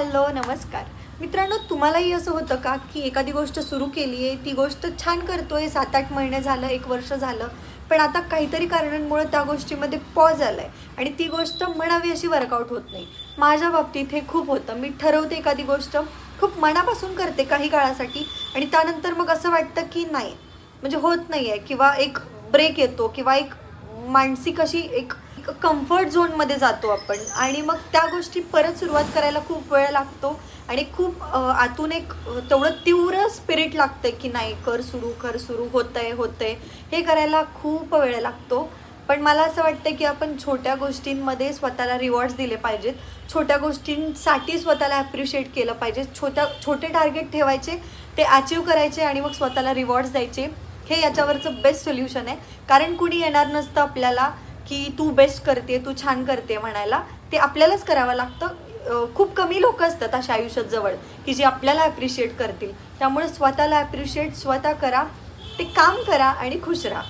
Hello नमस्कार मित्रांनो, तुम्हालाही असं होतं का की एखादी गोष्ट सुरू केली आहे, ती गोष्ट छान करतोय, 7-8 महिने झालं, 1 वर्ष झालं, पण आता काहीतरी कारणांमुळे त्या गोष्टीमध्ये पॉज आलाय आणि ती गोष्ट म्हणावी अशी वर्कआउट होत नाही. माझ्या बाबतीत हे खूप होतं. मी ठरवते एखादी गोष्ट, खूप मनापासून करते काही काळासाठी आणि त्यानंतर मग असं वाटतं की नाही, म्हणजे होत नाही आहे किंवा एक ब्रेक येतो किंवा एक मानसिक अशी एक कम्फर्ट झोनमध्ये जातो आपण आणि मग त्या गोष्टी परत सुरुवात करायला खूप वेळ लागतो आणि खूप आतून एक तेवढं तीव्र स्पिरिट लागतं की नाही, कर सुरू होतंय हे करायला खूप वेळ लागतो. पण मला असं वाटतं की आपण छोट्या गोष्टींमध्ये स्वतःला रिवॉर्ड्स दिले पाहिजेत. छोट्या गोष्टींसाठी स्वतःला ॲप्रिशिएट केलं पाहिजे. छोटे टार्गेट ठेवायचे, ते अचीव्ह करायचे आणि मग स्वतःला रिवॉर्ड्स द्यायचे. हे याच्यावरचं बेस्ट सोल्युशन आहे. कारण कुणी येणार नसतं आपल्याला की तू बेस्ट करते, तू छान करते म्हणायला. ते आपल्यालाच करावं लागतं. खूप कमी लोकं असतात अशा आयुष्यात जवळ की जे आपल्याला ॲप्रिशिएट करतील. त्यामुळे स्वतःला ॲप्रिशिएट स्वतः करा, ते काम करा आणि खुश राहा.